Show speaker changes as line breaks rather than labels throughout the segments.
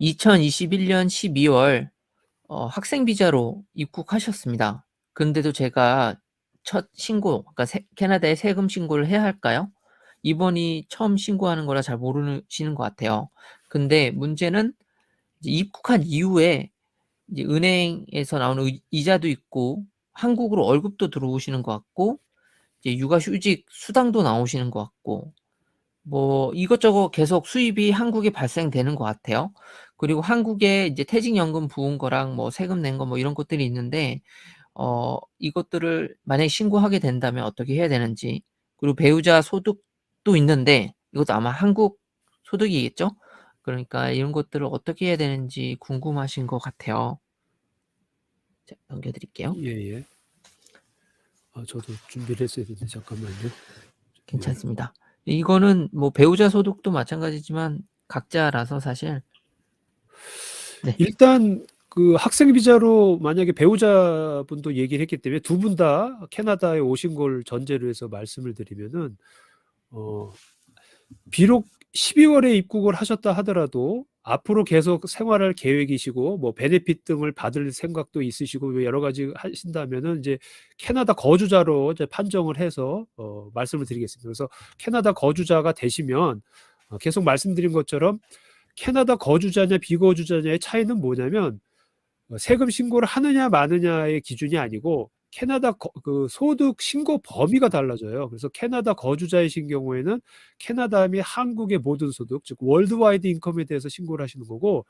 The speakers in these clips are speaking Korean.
2021년 12월 학생 비자로 입국하셨습니다. 근데도 제가 첫 신고, 그러니까 캐나다에 세금 신고를 해야 할까요? 이번이 처음 신고하는 거라 잘 모르시는 것 같아요. 근데 문제는 이제 입국한 이후에 이제 은행에서 나오는 이자도 있고 한국으로 월급도 들어오시는 것 같고 이제 육아휴직 수당도 나오시는 것 같고 뭐 이것저것 계속 수입이 한국에 발생되는 것 같아요. 그리고 한국에 이제 퇴직연금 부은 거랑 뭐 세금 낸 거 뭐 이런 것들이 있는데 이것들을 만약에 신고하게 된다면 어떻게 해야 되는지, 그리고 배우자 소득도 있는데 이것도 아마 한국 소득이겠죠? 그러니까 이런 것들을 어떻게 해야 되는지 궁금하신 것 같아요. 자, 넘겨드릴게요.
예예. 저도 준비를 했어야 되는데 잠깐만요. 네.
괜찮습니다. 이거는 뭐 배우자 소득도 마찬가지지만 각자라서 사실. 네.
일단 그 학생 비자로 만약에 배우자분도 얘기를 했기 때문에 두 분 다 캐나다에 오신 걸 전제로 해서 말씀을 드리면은 비록 12월에 입국을 하셨다 하더라도 앞으로 계속 생활할 계획이시고 뭐 베네핏 등을 받을 생각도 있으시고 여러 가지 하신다면은 이제 캐나다 거주자로 이제 판정을 해서 말씀을 드리겠습니다. 그래서 캐나다 거주자가 되시면 계속 말씀드린 것처럼 캐나다 거주자냐 비거주자냐의 차이는 뭐냐면 세금 신고를 하느냐 마느냐의 기준이 아니고 캐나다 그 소득 신고 범위가 달라져요. 그래서 캐나다 거주자이신 경우에는 캐나다 및 한국의 모든 소득, 즉 월드와이드 인컴에 대해서 신고를 하시는 거고,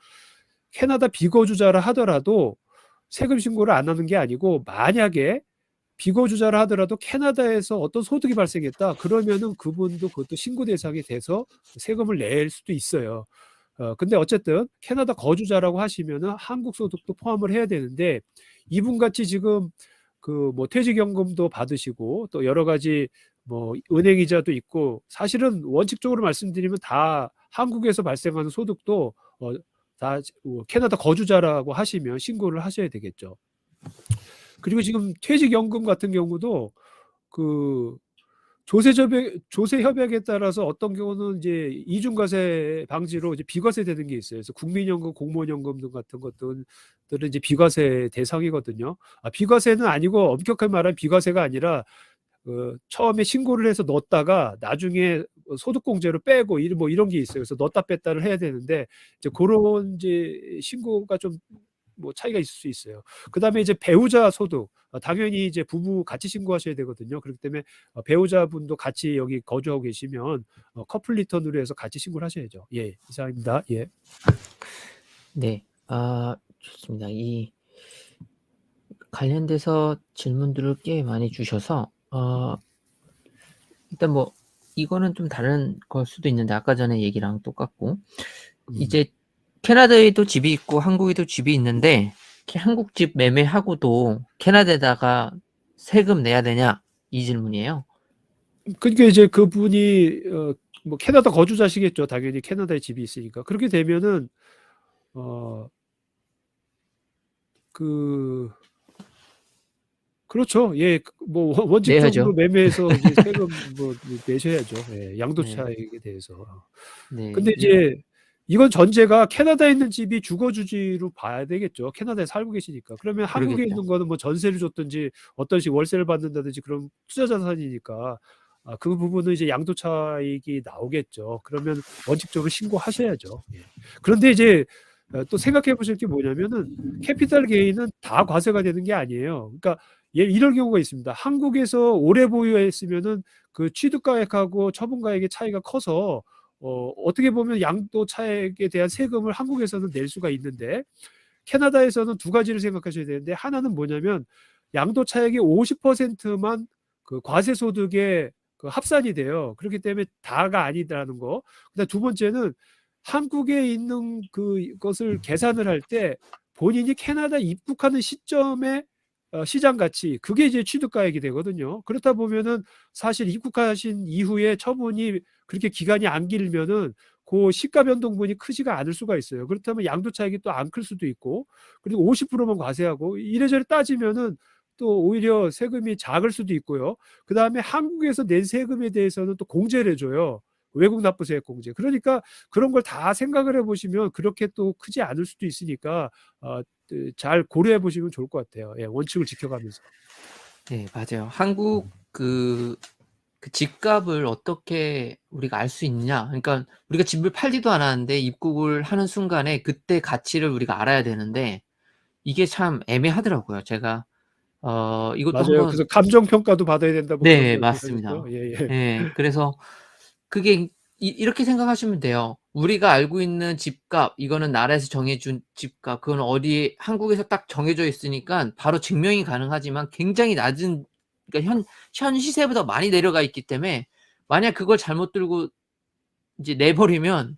캐나다 비거주자라 하더라도 세금 신고를 안 하는 게 아니고, 만약에 비거주자라 하더라도 캐나다에서 어떤 소득이 발생했다 그러면은 그분도 그것도 신고 대상이 돼서 세금을 낼 수도 있어요. 근데 어쨌든 캐나다 거주자라고 하시면은 한국 소득도 포함을 해야 되는데, 이분 같이 지금 그 뭐 퇴직연금도 받으시고 또 여러 가지 뭐 은행 이자도 있고, 사실은 원칙적으로 말씀드리면 다 한국에서 발생하는 소득도 다 캐나다 거주자라고 하시면 신고를 하셔야 되겠죠. 그리고 지금 퇴직연금 같은 경우도 그 조세 협약에 따라서 어떤 경우는 이제 이중과세 방지로 이제 비과세 되는 게 있어요. 그래서 국민연금, 공무원연금 등 같은 것들은 이제 비과세 대상이거든요. 비과세는 아니고, 엄격하게 말하면 비과세가 아니라 처음에 신고를 해서 넣었다가 나중에 소득공제로 빼고 뭐 이런 게 있어요. 그래서 넣었다 뺐다를 해야 되는데, 이제 그런 이제 신고가 좀 뭐 차이가 있을 수 있어요. 그다음에 이제 배우자 소득, 당연히 이제 부부 같이 신고하셔야 되거든요. 그렇기 때문에 배우자분도 같이 여기 거주하고 계시면 커플 리턴으로 해서 같이 신고를 하셔야죠. 예, 이상입니다. 예.
네. 좋습니다. 이 관련돼서 질문들을 꽤 많이 주셔서 일단 뭐 이거는 좀 다른 걸 수도 있는데 아까 전에 얘기랑 똑같고, 이제 캐나다에도 집이 있고 한국에도 집이 있는데 한국 집 매매하고도 캐나다에다가 세금 내야 되냐, 이 질문이에요.
그러니까 이제 그분이 뭐 캐나다 거주자시겠죠. 당연히 캐나다에 집이 있으니까. 그렇게 되면은 그렇죠. 예. 뭐 원칙적으로
내야죠.
매매해서 이제 세금 뭐 내셔야죠. 예.
네.
양도차익에 대해서.
네.
근데 이제 이건 전제가 캐나다에 있는 집이 주거주지로 봐야 되겠죠. 캐나다에 살고 계시니까. 그러면 한국에
그러겠죠.
있는 거는 뭐 전세를 줬든지 어떤 식 월세를 받는다든지 그런 투자 자산이니까 그 부분은 이제 양도차익이 나오겠죠. 그러면 원칙적으로 신고하셔야죠. 예. 그런데 이제 또 생각해 보실 게 뭐냐면은 캐피탈 게인은 다 과세가 되는 게 아니에요. 그러니까 이런 경우가 있습니다. 한국에서 오래 보유했으면은 그 취득가액하고 처분가액의 차이가 커서 어떻게 보면 양도 차익에 대한 세금을 한국에서는 낼 수가 있는데, 캐나다에서는 두 가지를 생각하셔야 되는데, 하나는 뭐냐면 양도 차익의 50%만 그 과세 소득에 그 합산이 돼요. 그렇기 때문에 다가 아니다라는 거. 그다음 두 번째는 한국에 있는 그것을 계산을 할 때 본인이 캐나다 입국하는 시점에 시장 가치, 그게 이제 취득가액이 되거든요. 그렇다 보면은 사실 입국하신 이후에 처분이 그렇게 기간이 안 길면은 그 시가 변동분이 크지가 않을 수가 있어요. 그렇다면 양도 차익이 또 안 클 수도 있고, 그리고 50%만 과세하고 이래저래 따지면은 또 오히려 세금이 작을 수도 있고요. 그다음에 한국에서 낸 세금에 대해서는 또 공제를 해줘요. 외국 납부세액 공제. 그러니까 그런 걸 다 생각을 해보시면 그렇게 또 크지 않을 수도 있으니까 잘 고려해 보시면 좋을 것 같아요. 예, 원칙을 지켜가면서.
네, 맞아요. 한국 그 집값을 어떻게 우리가 알 수 있느냐? 그러니까 우리가 집을 팔지도 않았는데 입국을 하는 순간에 그때 가치를 우리가 알아야 되는데 이게 참 애매하더라고요. 제가 이것도
맞아요.
한번.
그래서 감정 평가도 받아야 된다 뭐 그런
네,
얘기 하셨죠.
맞습니다.
예, 예.
예. 그래서 그게 이렇게 생각하시면 돼요. 우리가 알고 있는 집값, 이거는 나라에서 정해준 집값, 그건 어디 한국에서 딱 정해져 있으니까 바로 증명이 가능하지만 굉장히 낮은, 그러니까 현 시세보다 많이 내려가 있기 때문에 만약 그걸 잘못 들고 이제 내버리면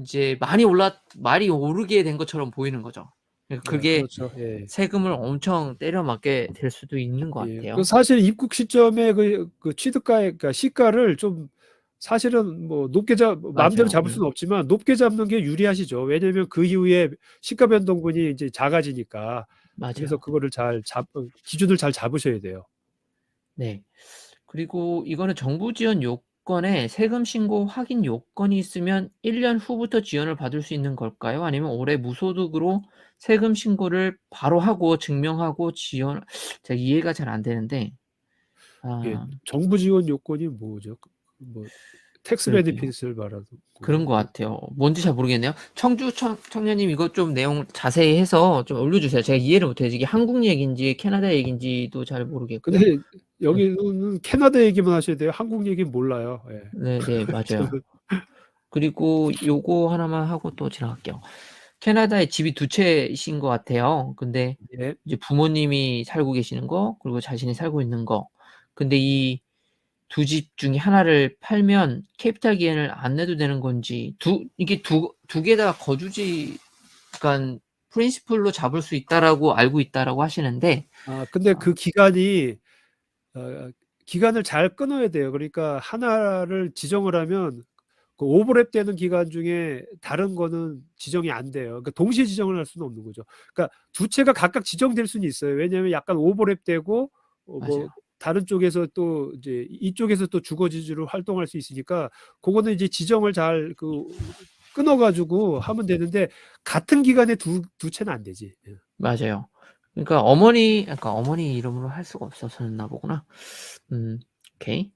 이제 많이 오르게 된 것처럼 보이는 거죠. 그러니까 그게
그렇죠. 예.
세금을 엄청 때려 맞게 될 수도 있는 것
예.
같아요.
사실 입국 시점에 그 취득가의, 그러니까 시가를 좀 사실은 뭐 높게 마음대로
맞아요.
잡을 수는 없지만 높게 잡는 게 유리하시죠. 왜냐면 그 이후에 시가 변동분이 이제 작아지니까. 그래서
맞아요.
그거를 기준을 잘 잡으셔야 돼요.
네. 그리고 이거는 정부 지원 요건에 세금 신고 확인 요건이 있으면 1년 후부터 지원을 받을 수 있는 걸까요? 아니면 올해 무소득으로 세금 신고를 바로 하고 증명하고 지원, 제가 이해가 잘 안 되는데.
예.
아,
정부 지원 요건이 뭐죠? 뭐 텍스
그러게요.
베네핏을 말하는
그런
건가요?
것 같아요. 뭔지 잘 모르겠네요. 청년님 이것 좀 내용 자세히 해서 좀 올려주세요. 제가 이해를 못해요. 이게 한국 얘기인지 캐나다 얘기인지도 잘 모르겠고요.
근데 여기는 캐나다 얘기만 하셔야 돼요. 한국 얘기는 몰라요. 예.
네네, 맞아요.
저는.
그리고 요거 하나만 하고 또 지나갈게요. 캐나다에 집이 두 채이신 것 같아요. 근데
예.
이제 부모님이 살고 계시는 거, 그리고 자신이 살고 있는 거. 근데 이 두 집 중에 하나를 팔면 캐피탈 게인을 안 내도 되는 건지, 이게 두 개 다 거주지, 그러니까 프린시플로 잡을 수 있다라고 알고 있다라고 하시는데.
근데
어
그 어 기간을 잘 끊어야 돼요. 그러니까 하나를 지정을 하면 그 오버랩되는 기간 중에 다른 거는 지정이 안 돼요. 그러니까 동시에 지정을 할 수는 없는 거죠. 그러니까 두 채가 각각 지정될 수는 있어요. 왜냐하면 약간 오버랩되고 뭐
맞아요.
다른 쪽에서 또 이제 이쪽에서 또 주거지주로 활동할 수 있으니까 그거는 이제 지정을 잘 끊어 가지고 하면 되는데 같은 기간에 두 채는 안 되지. 예.
맞아요. 그러니까 어머니 이름으로 할 수가 없어서 그랬나 보구나. 오케이.